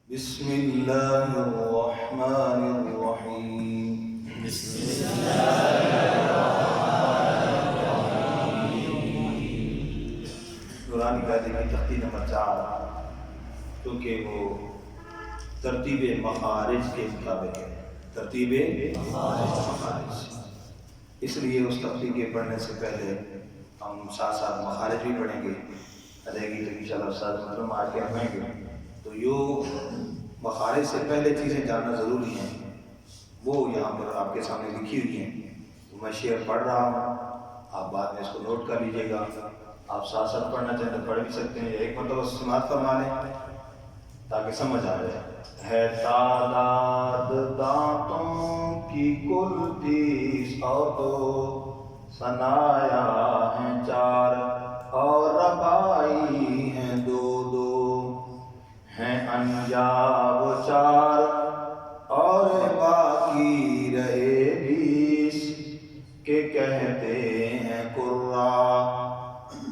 بسم اللہ الرحمن الرحیم. قرآن قاعدے کی تختی نمبر 4 کیونکہ وہ ترتیب مخارج کے مطابق ہے. ترتیب مخارج، اس لیے اس تختی کے پڑھنے سے پہلے ہم ساتھ ساتھ مخارج بھی پڑھیں گے. ادائیگی تک انشاءاللہ استاد محترم آ کے ہمیں گے تو یہ مخارج سے پہلے چیزیں جاننا ضروری ہیں. وہ یہاں پر آپ کے سامنے لکھی ہوئی ہیں. میں شعر پڑھ رہا ہوں، آپ بعد میں اس کو نوٹ کر لیجیے گا. آپ ساتھ ساتھ پڑھنا چاہیں تو پڑھ بھی سکتے ہیں، ایک مرتبہ سماعت فرما لیں تاکہ سمجھ آ جائے. ہے تعداد دانتوں کی کل 30 ثنایا ہیں 4 اور ربائی ہیں 2 ہیں انجاب 4 اور باقی رہے 20 کہ کہتے ہیں قرا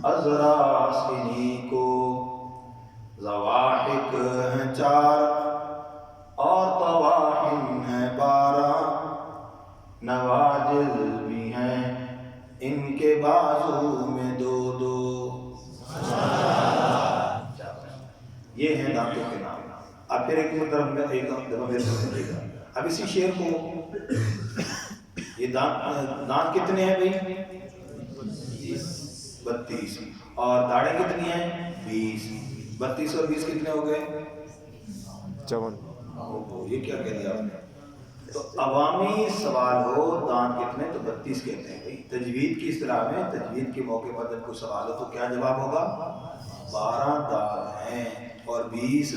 ازراس انہی کو. ضواحک ہیں 4 اور طواحن ہیں 12 نواجذ بھی ہیں ان کے بازو میں 2. یہ ہیں دانتوں کے نام. اب پھر ایک دفعہ میرے سمجھے گا. اب اسی شعر کو یہ دانت کتنے ہیں بھائی؟ 32. اور داڑیں کتنی ہیں؟ 20. 32 اور 20 کتنے ہو گئے؟ 54. یہ کیا کہہ دیا آپ نے؟ تو عوامی سوال ہو دانت کتنے تو 32 کہتے ہیں. تجوید کی اصطلاح میں تجوید کے موقع پر جب کوئی سوال ہو تو کیا جواب ہوگا؟ 12 دانت ہیں اور 20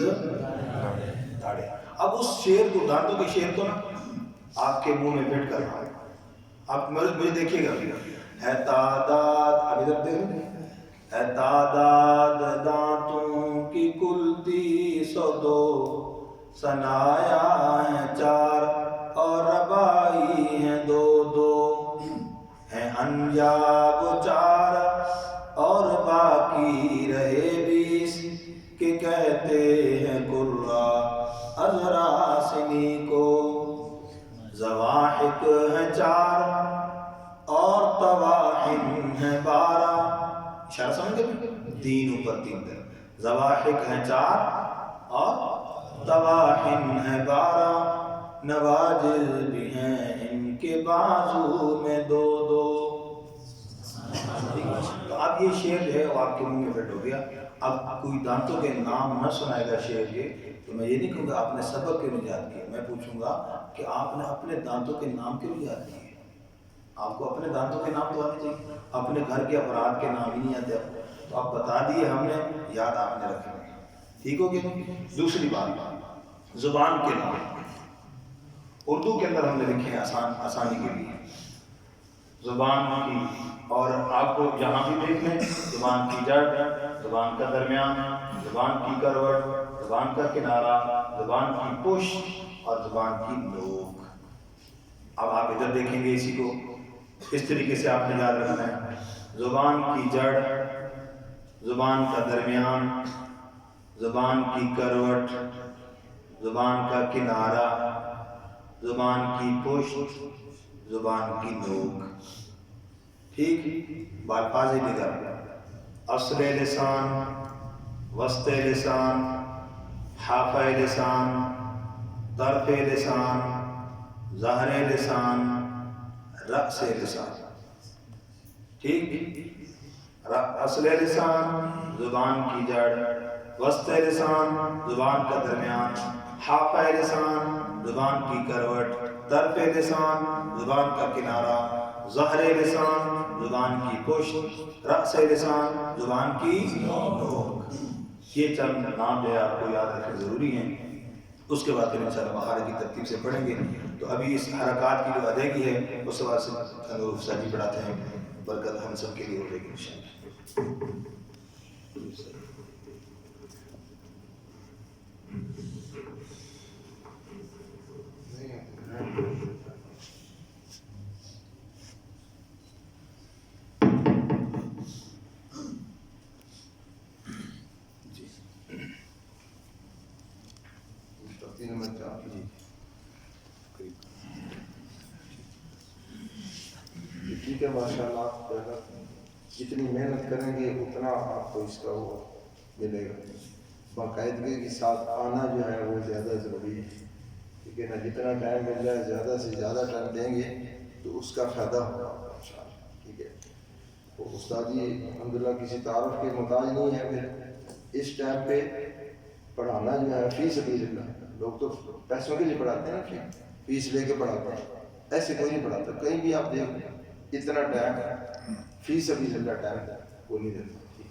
داڑیں. اب اس شعر کو، دانتوں کے شعر کو نا آپ کے منہ میں فٹ کرنا ہے. آپ مجھے دیکھیے گا. ہے تعداد، اب ادھر دیکھیں، ہے تعداد دانتوں کی کل 302 ثنایا ہیں 4 اور ربائی ہیں 2 ہیں انجاب 4 اور باقی رہے 20 کہ کہتے ہیں قرا ازراس انہی کو. ضواحک ہیں 4 اور طواحن ہیں 12. اشارہ سمجھ گئے؟ 3 اوپر 3 در. ضواحک ہیں 4 اور طواحن ہیں 12 نواجذ بھی ہیں ان کے بازو میں 2. تو اب یہ شعر جو ہے وہ آپ کے منہ میں فٹ ہو گیا. اب کوئی دانتوں کے نام نہ سنائے گا شعر کے تو میں یہ نہیں کہوں گا آپ نے سبق کیوں نہیں یاد کیا. میں پوچھوں گا کہ آپ نے اپنے دانتوں کے نام کیوں نہیں یاد کیے. آپ کو اپنے دانتوں کے نام تو آنے چاہیے. اپنے گھر کے افراد کے نام ہی نہیں آتے تو آپ بتا دیے ہم نے، یاد آپ نے رکھے. ٹھیک ہو گیا. دوسری بات، زبان کے نام اردو کے اندر ہم نے لکھے ہیں آسانی کے لیے. زبان کی، اور آپ کو جہاں بھی دیکھ لیں، زبان کی جڑ، زبان کا درمیان، زبان کی کروٹ، زبان کا کنارہ، زبان کی پشت اور زبان کی نوک. اب آپ ادھر دیکھیں گے، اسی کو اس طریقے سے آپ نے یاد رکھنا ہے. زبان کی جڑ، زبان کا درمیان، زبان کی کروٹ، زبان کا کنارہ، زبان کی پشت، زبان کی نوک. ٹھیک. بالفاظ دیگر: اصل لسان، وسط لسان، حافہ لسان، طرف لسان، ظہر لسان، رأس لسان. ٹھیک. اصل لسان زبان کی جڑ، وسط لسان زبان کا درمیان، حافہ لسان زبان کی کروٹ، طرف لسان زبان کا کنارہ، ظہر لسان زبان کی پشت، رأس لسان زبان کی نوک. یہ چند نام جو ہے آپ کو یاد رکھنے ضروری ہیں. اس کے بعد پھر انشاءاللہ مخارج کی ترتیب سے پڑھیں گے. تو ابھی اس حرکات کی جو ادائیگی ہے اس کے بعد سے انور حفصہ جی پڑھاتے ہیں. برکت ہم سب کے لیے ہو جائے گی انشاءاللہ. تین نمبر 4 جی ٹھیک ہے ماشاء اللہ. جتنی محنت کریں گے اتنا آپ کو اس کا وہ ملے گا. باقاعدگی کے ساتھ آنا جو ہے وہ زیادہ ضروری ہے. ٹھیک ہے نا, جتنا ٹائم مل جائے زیادہ سے زیادہ ٹائم دیں گے تو اس کا فائدہ ہوگا انشاءاللہ. ٹھیک ہے. تو استاد جی الحمدللہ کسی تعارف کے محتاج نہیں ہے. پھر اس ٹائم پہ پڑھانا جو ہے فی سبیل اللہ. لوگ تو پیسوں کے لیے پڑھاتے ہیں نا, فیس لے کے پڑھاتے ہیں. ایسے کوئی نہیں پڑھاتا. کہیں بھی آپ دیکھ لیں اتنا ٹائم فی سبیل اللہ ٹائم وہ نہیں دیتا.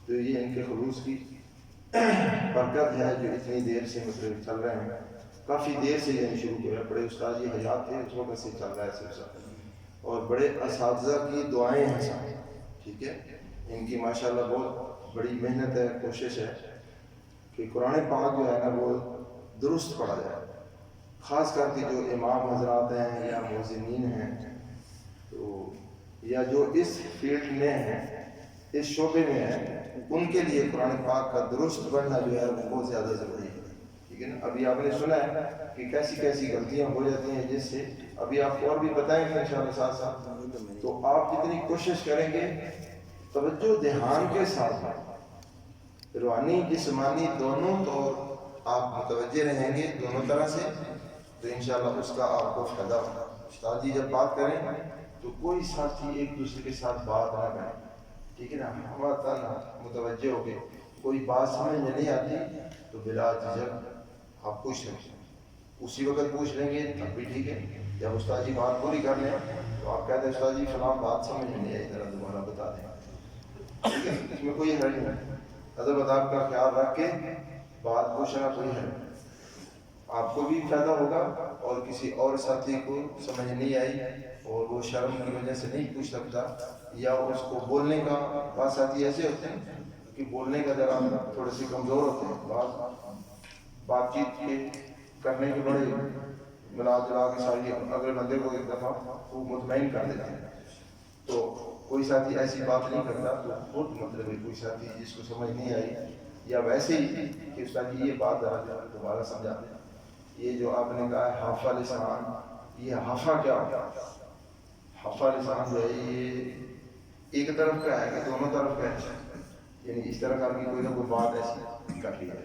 تو یہ ان کے خلوص کی برکت ہے جو اتنی دیر سے مطلب چل رہے ہیں. کافی دیر سے یہ شروع ہوا. بڑے استاد جی حیات تھے اس وقت سے چل رہا ہے سلسلہ, اور بڑے اساتذہ کی دعائیں ہیں ساتھ. ٹھیک ہے. ان کی ماشاءاللہ بہت بڑی محنت ہے, کوشش ہے کہ قرآن پاک جو ہے نا وہ درست پڑھا جائے. خاص کر کے جو امام حضرات ہیں یا مؤذنین ہیں تو یا جو اس فیلڈ میں ہیں, اس شعبے میں ہیں, ان کے لیے قرآن پاک کا درست پڑھنا جو ہے وہ بہت زیادہ ضروری ہے. ٹھیک ہے نا. ابھی آپ نے سنا ہے کہ کیسی کیسی غلطیاں ہو جاتی ہیں, جس سے ابھی آپ کو اور بھی بتائیں گے انشاءاللہ ساتھ ساتھ. تو آپ جتنی کوشش کریں گے توجہ دھیان کے ساتھ روحانی جسمانی دونوں طور آپ متوجہ رہیں گے دونوں طرح سے, تو انشاءاللہ اس کا آپ کو فائدہ ہوگا. استاد جی جب بات کریں تو کوئی ساتھی ایک دوسرے کے ساتھ بات نہ کریں. ٹھیک ہے نا. ہمارا متوجہ ہو کے کوئی بات سمجھ میں نہیں آتی تو بلا جھجک آپ پوچھ لیں. اسی وقت پوچھ لیں گے تب بھی ٹھیک ہے. جب استاد جی بات پوری کر لیں تو آپ کہتے ہیں استاد جی فلاں بات سمجھ میں نہیں آئی, ذرا دوبارہ بتا دیں. ٹھیک ہے. اس میں کوئی حرج نہیں. حضرت آپ کا خیال رکھ کے بات پوچھنا کوئی حرج نہیں. آپ کو بھی فائدہ ہوگا اور کسی اور ساتھی کو سمجھ نہیں آئی اور وہ شرم کی وجہ سے نہیں پوچھ سکتا, یا اس کو بولنے کا, بعض ساتھی ایسے ہوتے ہیں کہ بولنے کا ذرا تھوڑے سے کمزور ہوتے ہیں. بات چیت کے کرنے کے بڑے ملا جلا کے ساری اگلے بندے کو ایک دفعہ وہ مطمئن کر دیتے ہیں. تو کوئی ساتھی ایسی بات نہیں کرتا تو خود مطلب ہے کوئی ساتھی جس کو سمجھ نہیں آئی یا ویسے ہی کہ استاد جی یہ بات دوبارہ سمجھا دیں. یہ جو آپ نے کہا ہے حافہ لسان, یہ حافہ کیا ہوتا ہے؟ حافہ لسان جو ہے یہ ایک طرف کا ہے کہ دونوں طرف کا ہے, یعنی اس طرح کا کوئی نہ کوئی بات ایسی کر لی ہے.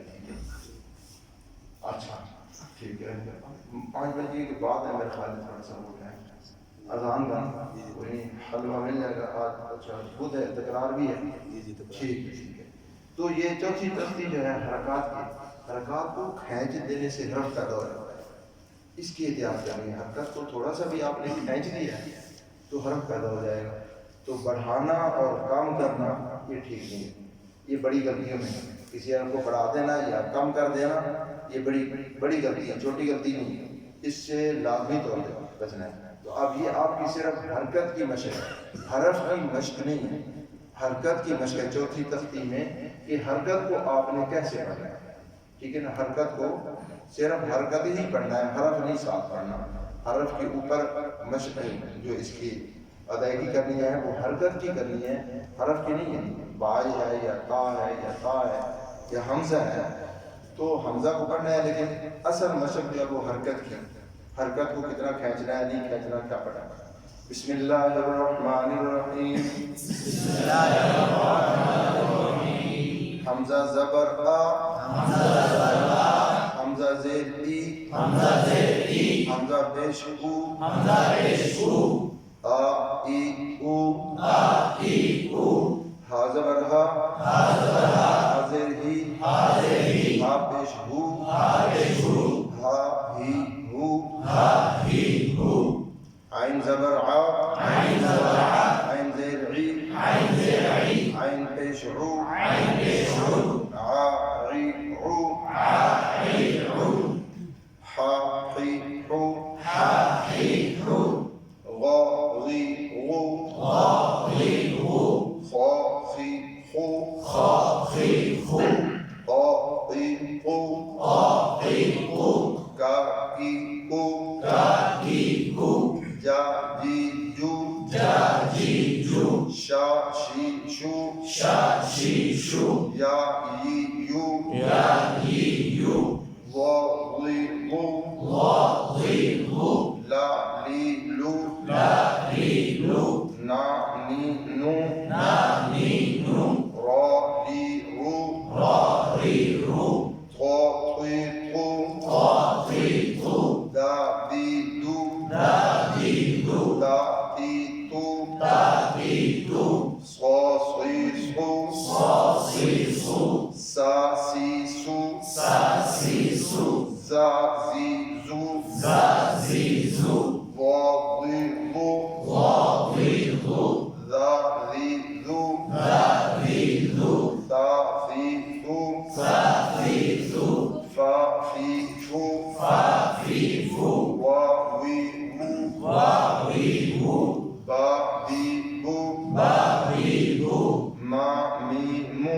اچھا ٹھیک ہے. 5 بجے کے بعد ہے میرے خیال میں تھوڑا سا وہ ہے اذان کا وہی حلوہ مل جائے گا. آج اچھا بدھ ہے, تکرار بھی ہے. ٹھیک ہے. تو یہ چوتھی تختی جو ہے حرکات کو کھینچ دینے سے حرف پیدا ہو جاتا ہے. اس کی احتیاط کرنی ہے. حرکت کو تھوڑا سا بھی آپ نے کھینچ دیا تو حرف پیدا ہو جائے گا. تو بڑھانا اور کم کرنا یہ ٹھیک نہیں ہے. یہ بڑی غلطیوں میں کسی حرف کو بڑھا دینا یا کم کر دینا یہ بڑی غلطی ہے, چھوٹی غلطی نہیں ہے. اس سے لازمی طور پہ بچنا ہے. تو اب یہ آپ کی صرف حرکت کی مشق ہے, حرف کی مشق نہیں ہے. حرکت کی مشق ہے چوتھی تختی میں کہ حرکت کو آپ نے کیسے پڑھنا ہے. ٹھیک ہے نا. حرکت کو صرف حرکت ہی پڑھنا ہے, حرف نہیں ساتھ پڑھنا. حرف کے اوپر مشق جو اس کی ادائیگی کرنی ہے وہ حرکت کی کرنی ہے, حرف کی نہیں ہے. باج ہے یا تا ہے یا تا ہے یا حمزہ ہے تو حمزہ کو پڑھنا ہے, لیکن اصل مشق جو ہے وہ حرکت کی. حرکت کو کتنا کھینچنا ہے نہیں کھینچنا کیا پڑھنا ہے. بسم اللہ الرحمن الرحیم. حمزہ زبر آ, حمزہ زیر ای, حمزہ پیش او, آ ای او, ہا زبر ہا, ہا زیر ہی, ہا پیش ہو, ہا ہی ہو, عین زبر ع, عین زیر عی, عین پیش عو, ع عی عو, حا حی حو, غا غی غو, خا خی خو, قا قی قو, کا کی کو, جا جی جو, شا شی شو, یا ی یو, وا غی Tro, tui, tru. Da, di, du. Da, ti, tu. So, sri, sru. Sa, si, su. Za, zi, zu. Vo, ri, lu. Da, ri, lu. Tha, fi, thu. Fa, fi, fu. Wa, wi, wu. Ba, bi, bu. Ma, mi, mu.